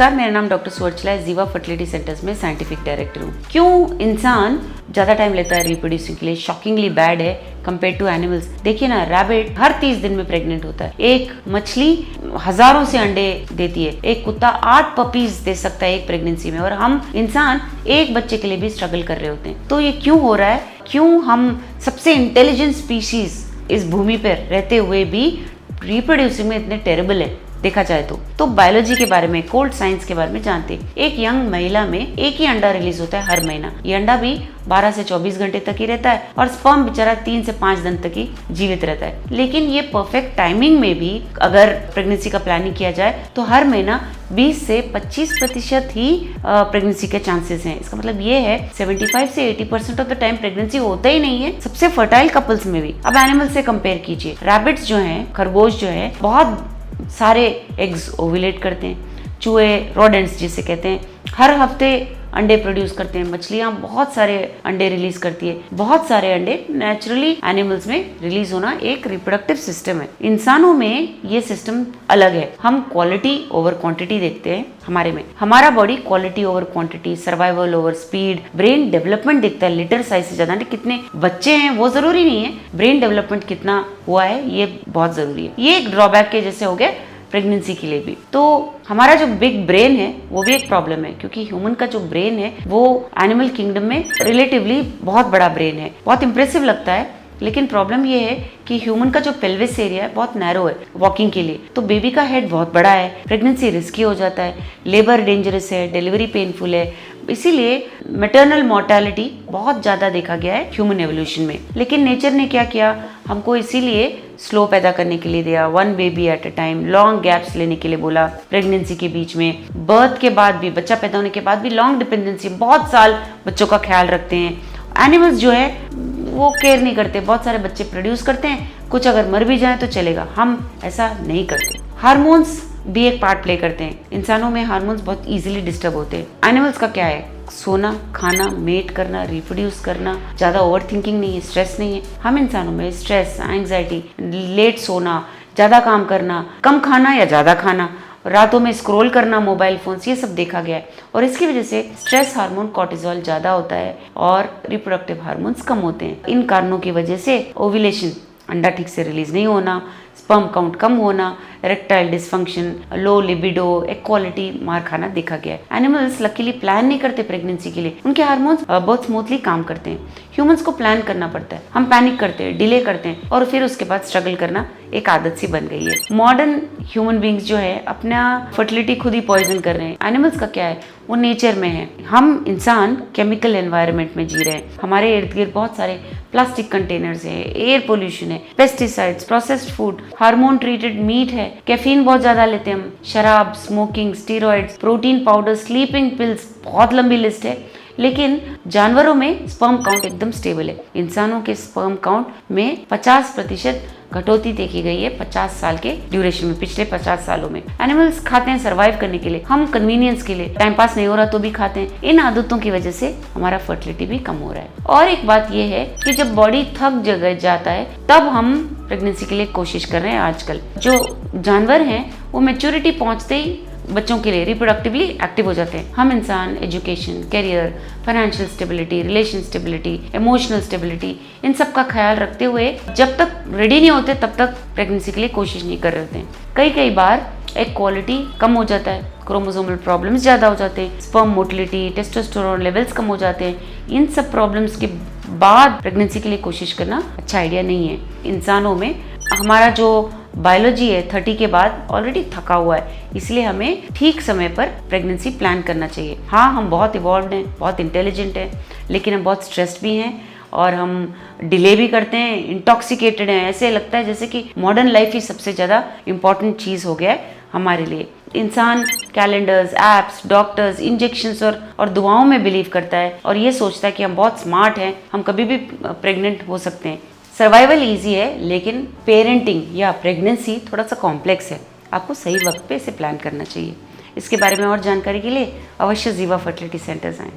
नमस्कार, मेरा नाम डॉक्टर सुवर्चला है। जीवा फर्टिलिटी सेंटर्स में साइंटिफिक डायरेक्टर हूँ। क्यों इंसान ज़्यादा टाइम लेता है रिप्रोड्यूसिंग के लिए? शॉकिंगली बैड है कंपेयर टू एनिमल्स। देखिए ना, रैबिट हर 30 दिन में प्रेग्नेंट होता है। एक मछली हजारों से अंडे देती है। एक कुत्ता 8 पपीज दे सकता है एक प्रेगनेंसी में, और हम इंसान एक बच्चे के लिए भी स्ट्रगल कर रहे होते हैं। तो ये क्यों हो रहा है? क्यों हम सबसे इंटेलिजेंट स्पीशीज इस भूमि पर रहते हुए भी रिप्रोड्यूसिंग में इतने टेरेबल है देखा जाए तो बायोलॉजी के बारे में, कोल्ड साइंस के बारे में जानते हैं। एक यंग महिला में एक ही अंडा रिलीज होता है हर महीना। ये अंडा भी 12 से 24 घंटे तक ही रहता है और स्पर्म बेचारा 3 से 5 दिन तक ही जीवित रहता है। लेकिन ये परफेक्ट टाइमिंग में भी अगर प्रेगनेंसी का प्लानिंग किया जाए तो हर महीना 20 से 25% ही प्रेगनेंसी के चांसेस हैं। इसका मतलब ये है 75 से 80% ऑफ द टाइम प्रेगनेंसी होता ही नहीं है, सबसे फर्टाइल कपल्स में भी। अब एनिमल से कंपेयर कीजिए, रैबिट्स जो हैं, खरगोश जो है, बहुत सारे एग्स ओव्यूलेट करते हैं। चूहे, रोडेंट्स जिसे कहते हैं, हर हफ्ते अंडे प्रोड्यूस करते हैं। मछलियां बहुत सारे अंडे रिलीज करती है। बहुत सारे अंडे नेचुरली एनिमल्स में रिलीज होना एक रिप्रोडक्टिव सिस्टम है। इंसानों में ये सिस्टम अलग है। हम क्वालिटी ओवर क्वांटिटी देखते हैं। हमारा body quality over quantity, survival over speed, brain development देखता है। लिटर साइज से ज्यादा कितने बच्चे हैं वो जरूरी नहीं है, ब्रेन डेवलपमेंट कितना हुआ है ये बहुत जरूरी है। ये एक ड्रॉबैक के जैसे हो गया प्रेगनेंसी के लिए भी। तो हमारा जो बिग ब्रेन है वो भी एक प्रॉब्लम है, क्योंकि ह्यूमन का जो ब्रेन है वो एनिमल किंगडम में रिलेटिवली बहुत बड़ा ब्रेन है, बहुत इंप्रेसिव लगता है। लेकिन प्रॉब्लम ये है कि ह्यूमन का जो पेल्विस एरिया है बहुत नैरो है वॉकिंग के लिए। तो बेबी का हेड बहुत बड़ा है, प्रेगनेंसी रिस्की हो जाता है, लेबर डेंजरस है, डिलीवरी पेनफुल है। इसीलिए मैटरनल मॉर्टेलिटी बहुत ज़्यादा देखा गया है ह्यूमन एवोल्यूशन में। लेकिन नेचर ने क्या किया, हमको इसीलिए स्लो पैदा करने के लिए दिया, 1 baby at a time, long gaps लेने के लिए बोला। प्रेगनेंसी के बीच में, बर्थ के बाद भी, बच्चा पैदा होने के बाद भी लॉन्ग डिपेंडेंसी, बहुत साल बच्चों का ख्याल रखते हैं। एनिमल्स जो है वो केयर नहीं करते, बहुत सारे बच्चे प्रोड्यूस करते हैं, कुछ अगर मर भी जाए तो चलेगा। हम ऐसा नहीं करते। हार्मोन्स भी एक पार्ट प्ले करते हैं। इंसानों में हार्मोन्स बहुत इजीली डिस्टर्ब होते हैं। एनिमल्स का क्या है? सोना, खाना, मेट करना, रिप्रोड्यूस करना, ज्यादा ओवर थिंकिंग नहीं है, स्ट्रेस नहीं है। हम इंसानों में स्ट्रेस, एंग्जाइटी, लेट सोना, ज्यादा काम करना, कम खाना या ज्यादा खाना, रातों में स्क्रॉल करना मोबाइल फोन्स, ये सब देखा गया है। और इसकी वजह से स्ट्रेस हार्मोन कॉर्टिसोल ज्यादा होता है और रिप्रोडक्टिव हार्मोन्स कम होते हैं। इन कारणों की वजह से ओव्यूलेशन, अंडा ठीक से रिलीज नहीं होना, स्पर्म काउंट कम होना, erectile dysfunction, low libido, equality, मार खाना देखा गया है। एनिमल्स लकीली प्लान नहीं करते प्रेगनेंसी के लिए, उनके हार्मोन्स बहुत स्मूथली काम करते हैं। ह्यूमंस को प्लान करना पड़ता है, हम पैनिक करते हैं, डिले करते हैं और फिर उसके बाद स्ट्रगल करना एक आदत सी बन गई है। मॉडर्न ह्यूमन बींग्स जो है अपना फर्टिलिटी खुद ही पॉइजन कर रहे हैं। एनिमल्स का क्या है, वो नेचर में है। हम इंसान केमिकल एनवायरनमेंट में जी रहे हैं। हमारे इर्द गिर्द बहुत सारे प्लास्टिक कंटेनर्स है, एयर पोल्यूशन है, pesticides, processed food, hormone treated meat है, कैफीन बहुत ज्यादा लेते हैं हम, शराब, smoking, steroids, protein powder, sleeping pills, बहुत लंबी लिस्ट है। लेकिन जानवरों में स्पर्म काउंट एकदम स्टेबल है। इंसानों के स्पर्म काउंट में 50% घटोती देखी गई है 50 साल के ड्यूरेशन में, पिछले 50 सालों में। एनिमल्स खाते हैं सर्वाइव करने के लिए, हम कन्वीनियंस के लिए, टाइम पास नहीं हो रहा तो भी खाते हैं। इन आदतों की वजह से हमारा फर्टिलिटी भी कम हो रहा है। और एक बात यह है कि जब बॉडी थक जग जाता है तब हम प्रेगनेंसी के लिए कोशिश कर रहे हैं। आजकल जो जानवर हैं वो मैच्योरिटी पहुंचते ही बच्चों के लिए रिप्रोडक्टिवली एक्टिव हो जाते हैं। हम इंसान education, career, financial stability, relation stability, emotional stability, इन सब का ख्याल रखते हुए जब तक रेडी नहीं होते तब तक प्रेगनेंसी के लिए कोशिश नहीं कर रहे होते हैं। कई बार एक क्वालिटी कम हो जाता है, क्रोमोसोमल प्रॉब्लम्स ज़्यादा हो जाते हैं, स्पर्म मोटिलिटी, टेस्टोस्टेरोन लेवल्स कम हो जाते हैं। इन सब प्रॉब्लम्स के बाद प्रेगनेंसी के लिए कोशिश करना अच्छा आइडिया नहीं है। इंसानों में हमारा जो बायोलॉजी है 30 के बाद ऑलरेडी थका हुआ है, इसलिए हमें ठीक समय पर प्रेगनेंसी प्लान करना चाहिए। हाँ, हम बहुत इवॉल्व्ड हैं, बहुत इंटेलिजेंट हैं, लेकिन हम बहुत स्ट्रेस्ड भी हैं और हम डिले भी करते हैं, इंटॉक्सिकेटेड हैं। ऐसे लगता है जैसे कि मॉडर्न लाइफ ही सबसे ज़्यादा इम्पॉर्टेंट चीज़ हो गया है हमारे लिए। इंसान कैलेंडर्स, एप्स, डॉक्टर्स, इंजेक्शंस और दुआओं में बिलीव करता है और ये सोचता है कि हम बहुत स्मार्ट हैं, हम कभी भी प्रेग्नेंट हो सकते हैं। सर्वाइवल इजी है, लेकिन पेरेंटिंग या प्रेगनेंसी थोड़ा सा कॉम्प्लेक्स है। आपको सही वक्त पे इसे प्लान करना चाहिए। इसके बारे में और जानकारी के लिए अवश्य जीवा फर्टिलिटी सेंटर्स आएँ।